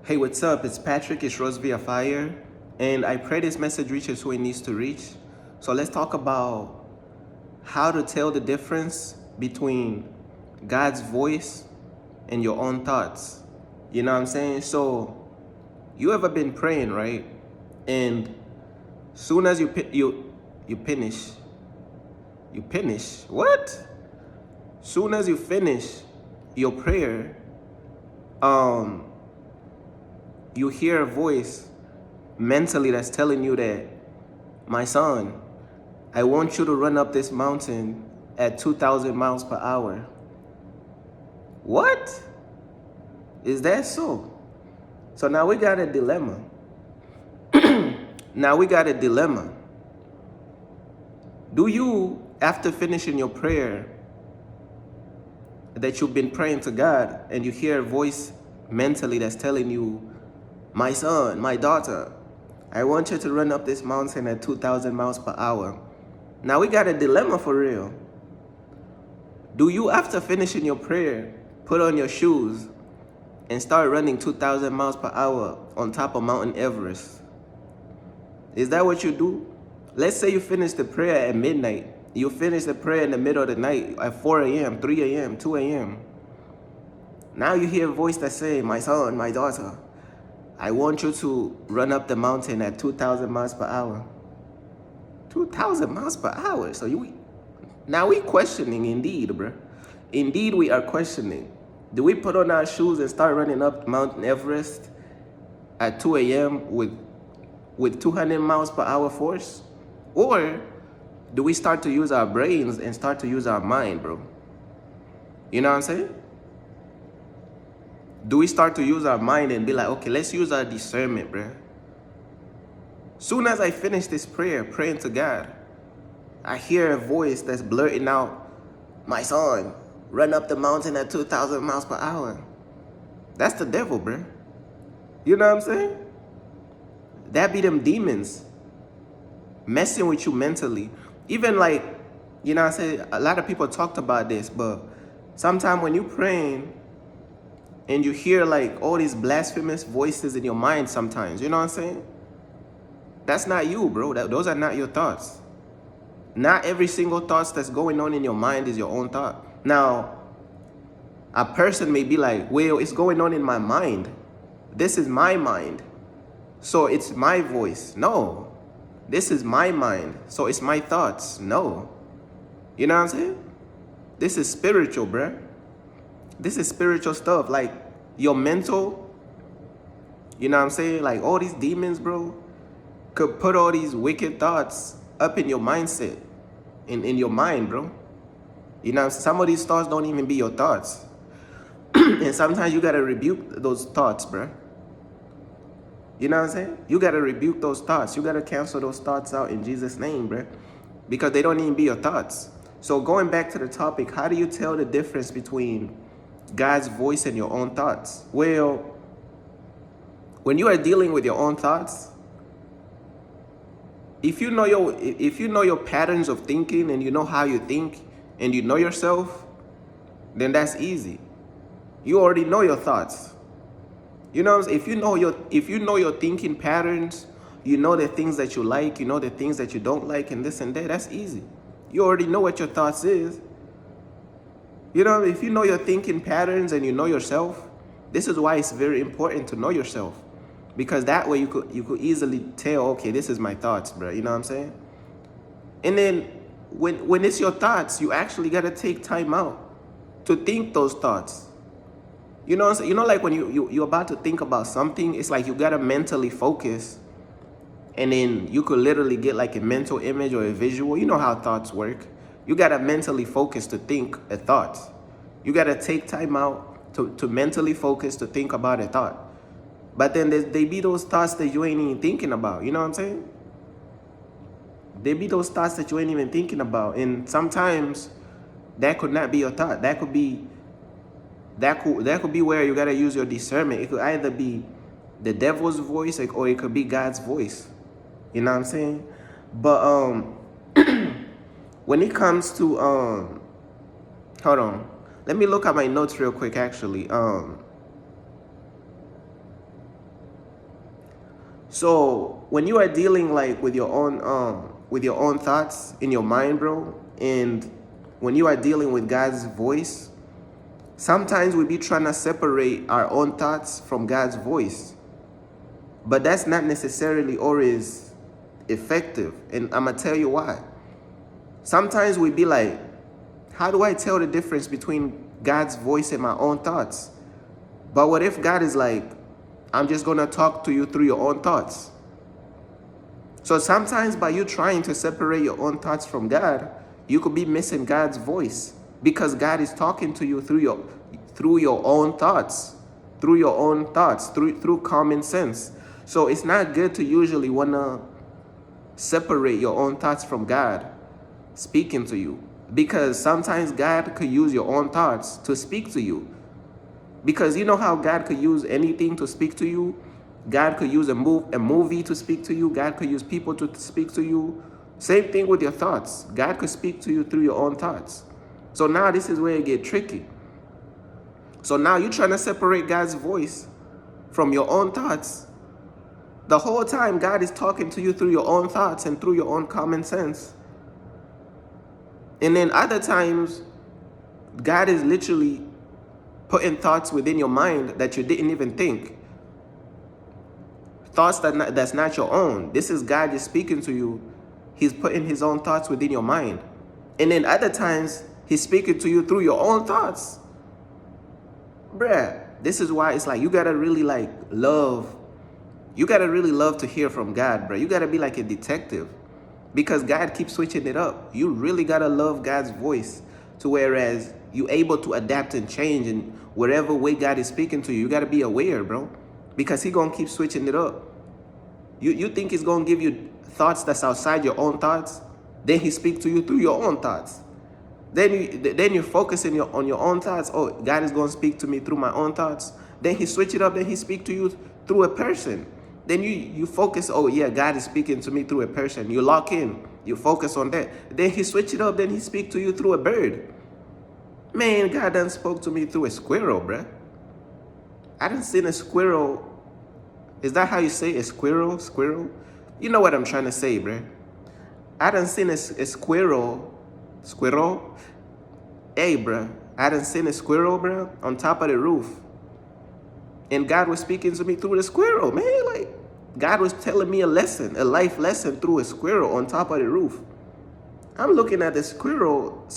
Hey, what's up? It's Patrick, it's Rose via Fire, and I pray this message reaches who it needs to reach. So let's talk about how to tell the difference between God's voice and your own thoughts. You know what I'm saying? So you ever been praying, right? And soon as you finish what? Soon as you finish your prayer, um you hear a voice mentally that's telling you that, my son, I want you to run up this mountain at 2,000 miles per hour. What? Is that so? So now we got a dilemma. Now we got a dilemma. Do you, after finishing your prayer that you've been praying to God, and you hear a voice mentally that's telling you, my son, my daughter, I want you to run up this mountain at 2,000 miles per hour. Now we got a dilemma for real. Do you, after finishing your prayer, put on your shoes and start running 2,000 miles per hour on top of Mountain Everest? Is that what you do? Let's say you finish the prayer at midnight. You finish the prayer in the middle of the night at 4 a.m., 3 a.m., 2 a.m. Now you hear a voice that say, my son, my daughter, I want you to run up the mountain at 2,000 miles per hour. 2,000 miles per hour. So now we questioning indeed, bro. Indeed, we are questioning. Do we put on our shoes and start running up Mount Everest at 2 a.m. with 200 miles per hour force? Or do we start to use our brains and start to use our mind, bro? You know what I'm saying? Do we start to use our mind and be like, okay, let's use our discernment, bro? Soon as I finish this prayer, praying to God, I hear a voice that's blurting out, my son, run up the mountain at 2,000 miles per hour. That's the devil, bro. You know what I'm saying? That be them demons messing with you mentally. Even like, you know what I'm saying? A lot of people talked about this, but sometimes when you're praying and you hear like all these blasphemous voices in your mind sometimes, you know what I'm saying? That's not you, bro. Those are not your thoughts. Not every single thought that's going on in your mind is your own thought. Now, a person may be like, well, it's going on in my mind. This is my mind, so it's my voice. No, this is my mind, so it's my thoughts. No. You know what I'm saying? This is spiritual, bruh. This is spiritual stuff. Like your mental, you know what I'm saying? Like all these demons, bro, could put all these wicked thoughts up in your mindset, in your mind, bro. You know, some of these thoughts don't even be your thoughts. And sometimes you gotta rebuke those thoughts, bro. You know what I'm saying? You gotta rebuke those thoughts. You gotta cancel those thoughts out in Jesus' name, bro. Because they don't even be your thoughts. So going back to the topic, how do you tell the difference between God's voice and your own thoughts? Well, when you are dealing with your own thoughts, if you know your patterns of thinking and you know how you think and you know yourself, then that's easy. You already know your thoughts. You know, if you know your thinking patterns, you know the things that you like, you know the things that you don't like, and this and that, that's easy. You already know what your thoughts is. You know, if you know your thinking patterns and you know yourself, this is why it's very important to know yourself. Because that way you could easily tell, okay, this is my thoughts, bro. You know what I'm saying? And then when it's your thoughts, you actually gotta take time out to think those thoughts. You know what I'm saying? You know, like when you're about to think about something, it's like you gotta mentally focus, and then you could literally get like a mental image or a visual. You know how thoughts work. You gotta mentally focus to think a thought. You gotta take time out to mentally focus to think about a thought. But then they be those thoughts that you ain't even thinking about. You know what I'm saying? They be those thoughts that you ain't even thinking about. And sometimes that could not be your thought. That could be where you gotta use your discernment. It could either be the devil's voice or it could be God's voice. You know what I'm saying? But when it comes to hold on. Let me look at my notes real quick actually. So when you are dealing like with your own thoughts in your mind, bro, and when you are dealing with God's voice, sometimes we be trying to separate our own thoughts from God's voice. But that's not necessarily always effective. And I'm going to tell you why. Sometimes we be like, how do I tell the difference between God's voice and my own thoughts? But what if God is like, I'm just going to talk to you through your own thoughts? So sometimes by you trying to separate your own thoughts from God, you could be missing God's voice, because God is talking to you through your own thoughts, through common sense. So it's not good to usually want to separate your own thoughts from God speaking to you, because sometimes God could use your own thoughts to speak to you. Because you know how God could use anything to speak to you? God could use a movie to speak to you. God could use people to speak to you. Same thing with your thoughts. God could speak to you through your own thoughts. So now this is where it gets tricky. So now you're trying to separate God's voice from your own thoughts. The whole time God is talking to you through your own thoughts and through your own common sense. And then other times, God is literally putting thoughts within your mind that you didn't even think. Thoughts that's not your own. This is God just speaking to you. He's putting his own thoughts within your mind. And then other times, he's speaking to you through your own thoughts. Bruh, this is why it's like you gotta really love to hear from God, bruh. You gotta be like a detective, because God keeps switching it up. You really gotta love God's voice, to whereas you able to adapt and change in whatever way God is speaking to you. You gotta be aware, bro, because he gonna keep switching it up. You think he's gonna give you thoughts that's outside your own thoughts? Then he speaks to you through your own thoughts. Then you're focusing on your own thoughts. Oh, God is going to speak to me through my own thoughts. Then he switch it up. Then he speak to you through a person. Then you focus. Oh yeah, God is speaking to me through a person. You lock in. You focus on that. Then he switch it up. Then he speak to you through a bird. Man, God done spoke to me through a squirrel, bruh. I done seen a squirrel. Is that how you say a squirrel? Squirrel? You know what I'm trying to say, bruh. I done seen a squirrel. Squirrel? Hey, bruh. I done seen a squirrel, bruh, on top of the roof. And God was speaking to me through the squirrel, man. Like, God was telling me a life lesson through a squirrel on top of the roof. I'm looking at the squirrel.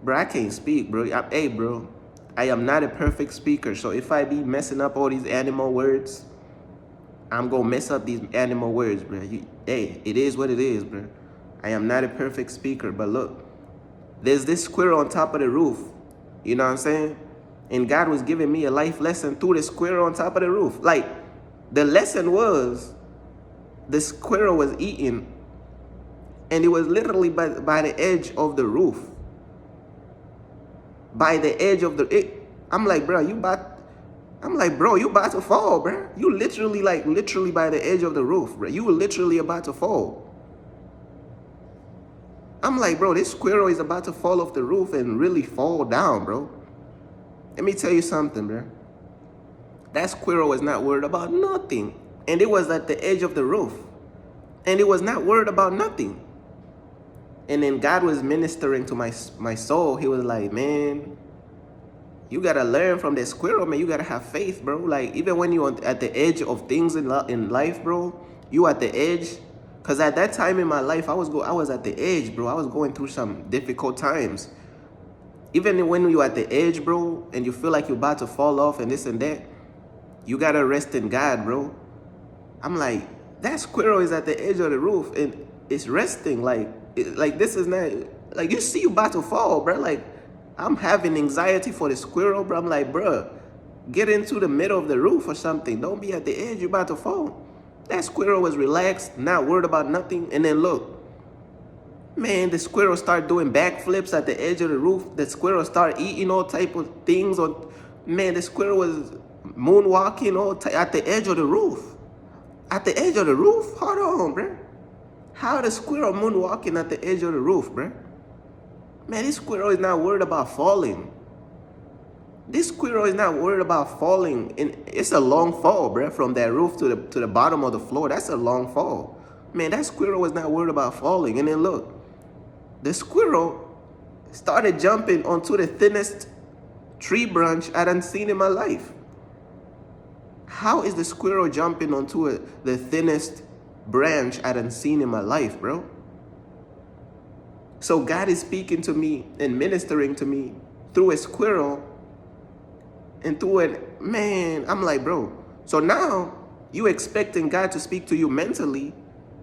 Bro, I can't speak, bro. Hey, bro. I am not a perfect speaker. So if I be messing up all these animal words, I'm going to mess up these animal words, bro. Hey, it is what it is, bro. I am not a perfect speaker, but look, there's this squirrel on top of the roof. You know what I'm saying? And God was giving me a life lesson through the squirrel on top of the roof. Like, the lesson was, the squirrel was eating, and it was literally by the edge of the roof. By the edge of I'm like, bro, you about to fall, bro. You literally by the edge of the roof, bro. You were literally about to fall. I'm like, bro, this squirrel is about to fall off the roof and really fall down, bro. Let me tell you something, bro. That squirrel was not worried about nothing. And it was at the edge of the roof. And it was not worried about nothing. And then God was ministering to my soul. He was like, man, you got to learn from that squirrel, man. You got to have faith, bro. Like, even when you're at the edge of things in life, bro, you at the edge. Because at that time in my life, I was at the edge, bro. I was going through some difficult times. Even when you're at the edge, bro, and you feel like you're about to fall off and this and that, you got to rest in God, bro. I'm like, that squirrel is at the edge of the roof and it's resting. Like this is not, like, you see you about to fall, bro. Like, I'm having anxiety for the squirrel, bro. I'm like, bro, get into the middle of the roof or something. Don't be at the edge. You're about to fall. That squirrel was relaxed, not worried about nothing. And then look, man, the squirrel started doing backflips at the edge of the roof. The squirrel started eating all type of things. Man, the squirrel was moonwalking at the edge of the roof. At the edge of the roof? Hold on, bro. How the squirrel moonwalking at the edge of the roof, bro? Man, this squirrel is not worried about falling. This squirrel is not worried about falling. It's a long fall, bruh, from that roof to the bottom of the floor. That's a long fall. Man, that squirrel was not worried about falling. And then look, the squirrel started jumping onto the thinnest tree branch I done seen in my life. How is the squirrel jumping onto the thinnest branch I done seen in my life, bro? So God is speaking to me and ministering to me through a squirrel and through it, man, I'm like, bro. So now you expecting God to speak to you mentally,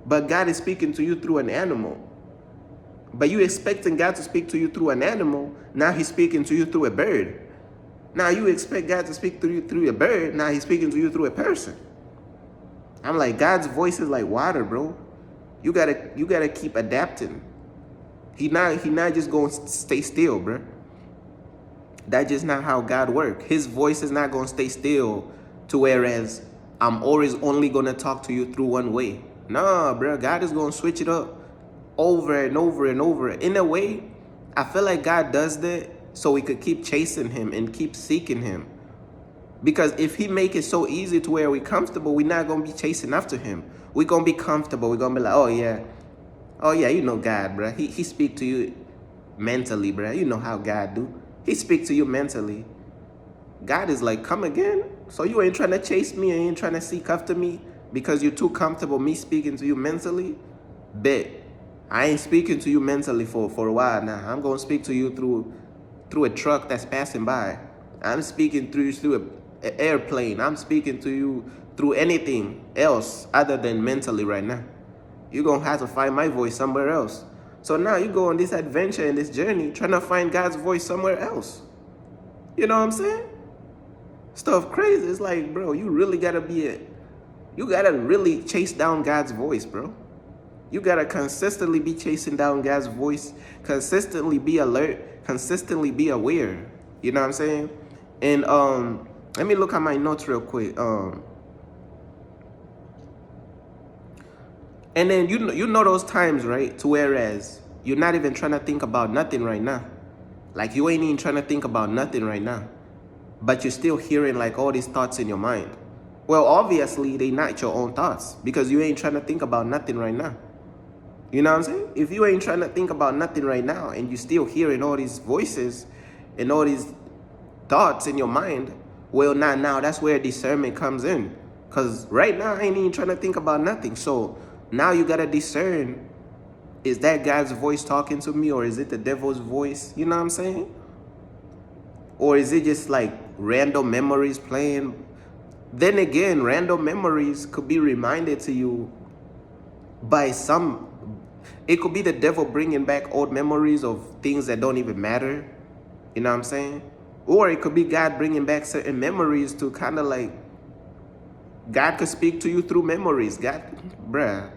but God is speaking to you through an animal. But you expecting God to speak to you through an animal, now he's speaking to you through a bird. Now you expect God to speak to you through a bird, now he's speaking to you through a person. I'm like, God's voice is like water, bro. You gotta keep adapting. He not just gonna stay still, bro. That's just not how God works. His voice is not gonna stay still to whereas I'm always only gonna talk to you through one way. Nah, bro, God is gonna switch it up over and over and over. In a way, I feel like God does that so we could keep chasing him and keep seeking him. Because if he make it so easy to where we're comfortable, we're not gonna be chasing after him. We're gonna be comfortable. We're gonna be like, oh yeah, you know God, bro. He speak to you mentally, bro. You know how God do. He speak to you mentally. God is like, come again? So you ain't trying to chase me, and ain't trying to seek after me because you're too comfortable me speaking to you mentally? Bet. I ain't speaking to you mentally for a while now. I'm going to speak to you through a truck that's passing by. I'm speaking through an airplane. I'm speaking to you through anything else other than mentally right now. You're going to have to find my voice somewhere else. So now you go on this adventure and this journey trying to find God's voice somewhere else. You know what I'm saying? Stuff crazy. It's like, bro, you really got to you got to really chase down God's voice, bro. You got to consistently be chasing down God's voice, consistently be alert, consistently be aware. You know what I'm saying? And let me look at my notes real quick. And then you know those times, right? To whereas you're not even trying to think about nothing right now. Like you ain't even trying to think about nothing right now. But you're still hearing like all these thoughts in your mind. Well, obviously they not your own thoughts because you ain't trying to think about nothing right now. You know what I'm saying? If you ain't trying to think about nothing right now and you still hearing all these voices and all these thoughts in your mind, well, now that's where discernment comes in. Because right now I ain't even trying to think about nothing. So now you got to discern, is that God's voice talking to me or is it the devil's voice? You know what I'm saying? Or is it just like random memories playing? Then again, random memories could be reminded to you by it could be the devil bringing back old memories of things that don't even matter. You know what I'm saying? Or it could be God bringing back certain memories to kind of like, God could speak to you through memories. God, bruh,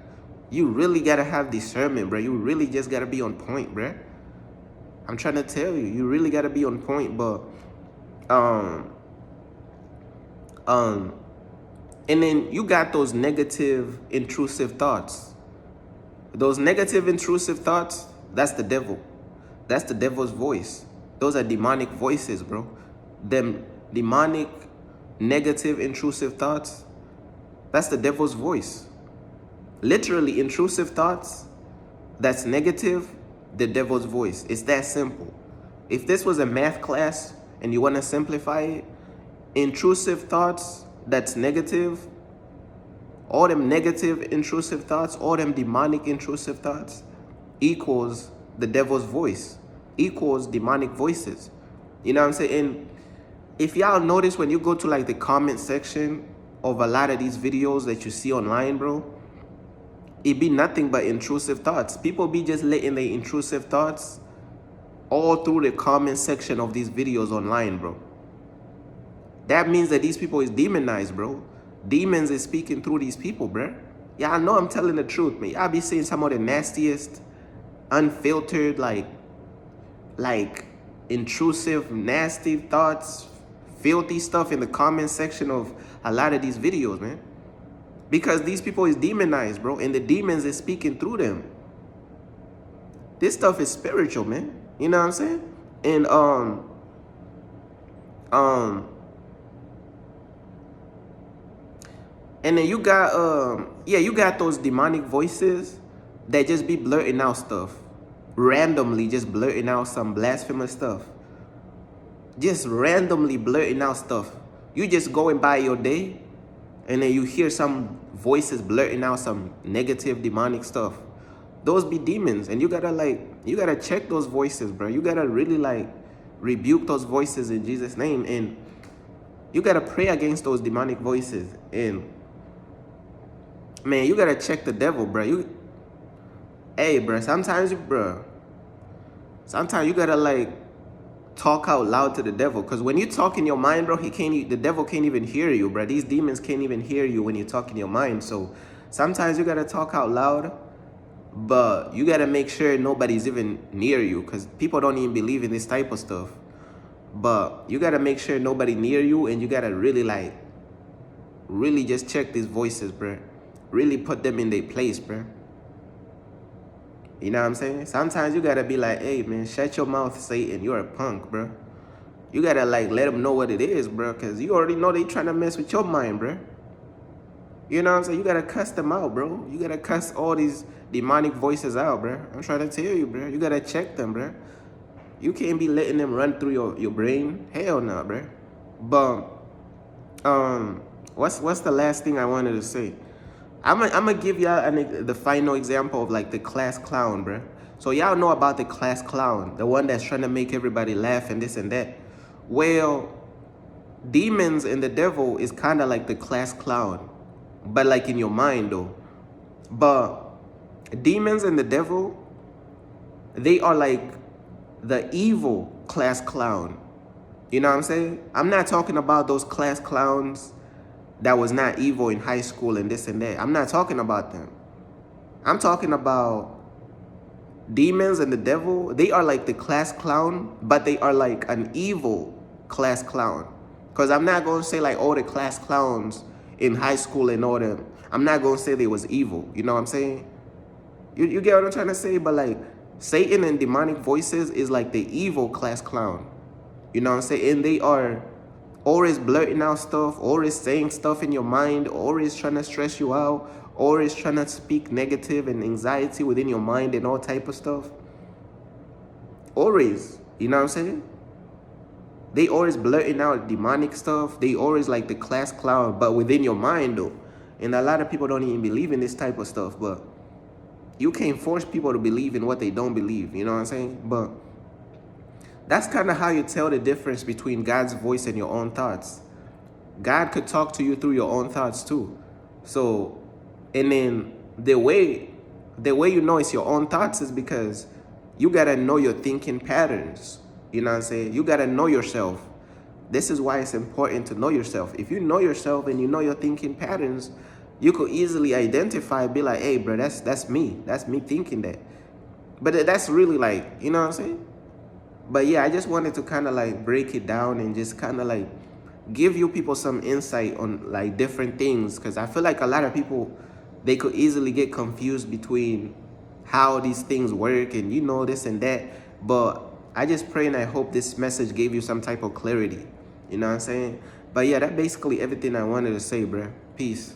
you really got to have discernment, bruh. You really just got to be on point, bruh. I'm trying to tell you, you really got to be on point, but, and then you got those negative, intrusive thoughts. Those negative, intrusive thoughts, that's the devil. That's the devil's voice. Those are demonic voices, bro. Them demonic, negative, intrusive thoughts, that's the devil's voice. Literally, intrusive thoughts, that's negative, the devil's voice. It's that simple. If this was a math class and you want to simplify it, intrusive thoughts, that's negative, all them negative intrusive thoughts, all them demonic intrusive thoughts equals the devil's voice, equals demonic voices. You know what I'm saying? And if y'all notice when you go to like the comment section of a lot of these videos that you see online, bro, it be nothing but intrusive thoughts. People be just letting their intrusive thoughts all through the comment section of these videos online, bro. That means that these people is demonized, bro. Demons is speaking through these people, bro. Y'all know I'm telling the truth, man. Y'all be saying some of the nastiest, unfiltered, like intrusive, nasty thoughts, filthy stuff in the comment section of a lot of these videos, man. Because these people is demonized, bro, and the demons is speaking through them. This stuff is spiritual, man. You know what I'm saying? And Um, and then you got you got those demonic voices that just be blurting out stuff. Randomly just blurting out some blasphemous stuff. Just randomly blurting out stuff. You just going by your day and then you hear some voices blurting out some negative demonic stuff. Those be demons, and you gotta check those voices, bro. You gotta really like rebuke those voices in Jesus' name, and you gotta pray against those demonic voices. And man, you gotta check the devil, bro. Hey, bro, sometimes you gotta like talk out loud to the devil, because when you talk in your mind, bro, the devil can't even hear you, bro. These demons can't even hear you when you talk in your mind. So sometimes you gotta talk out loud, but you gotta make sure nobody's even near you, because people don't even believe in this type of stuff. But you gotta make sure nobody near you, and you gotta really just check these voices, bro. Really put them in their place, bro. You know what I'm saying? Sometimes you gotta be like, hey, man, shut your mouth, Satan. You're a punk, bro. You gotta like let them know what it is, bro, because you already know they trying to mess with your mind, bro. You know what I'm saying? You gotta cuss them out, bro. You gotta cuss all these demonic voices out, bro. I'm trying to tell you, bro. You gotta check them, bro. You can't be letting them run through your brain. Hell no, bro. But what's the last thing I wanted to say? I'm gonna give y'all the final example of like the class clown, bro. So y'all know about the class clown, the one that's trying to make everybody laugh and this and that. Well, demons and the devil is kind of like the class clown, but like in your mind though. But demons and the devil, they are like the evil class clown. You know what I'm saying? I'm not talking about those class clowns that was not evil in high school and this and that. I'm not talking about them. I'm talking about demons and the devil. They are like the class clown, but they are like an evil class clown. Because I'm not going to say like all the class clowns in high school and all them. I'm not going to say they was evil. You know what I'm saying? You get what I'm trying to say? But like Satan and demonic voices is like the evil class clown. You know what I'm saying? And they are always blurting out stuff, always saying stuff in your mind, always trying to stress you out, always trying to speak negative and anxiety within your mind and all type of stuff. Always, you know what I'm saying? They always blurting out demonic stuff. They always like the class clown, but within your mind though. And a lot of people don't even believe in this type of stuff, but you can't force people to believe in what they don't believe, you know what I'm saying? But that's kind of how you tell the difference between God's voice and your own thoughts. God could talk to you through your own thoughts too. So, and then the way you know it's your own thoughts is because you got to know your thinking patterns. You know what I'm saying? You got to know yourself. This is why it's important to know yourself. If you know yourself and you know your thinking patterns, you could easily identify, be like, hey, bro, that's me. That's me thinking that. But that's really like, you know what I'm saying? But yeah, I just wanted to kind of like break it down and just kind of like give you people some insight on like different things. Because I feel like a lot of people, they could easily get confused between how these things work and you know this and that. But I just pray and I hope this message gave you some type of clarity. You know what I'm saying? But yeah, that's basically everything I wanted to say, bro. Peace.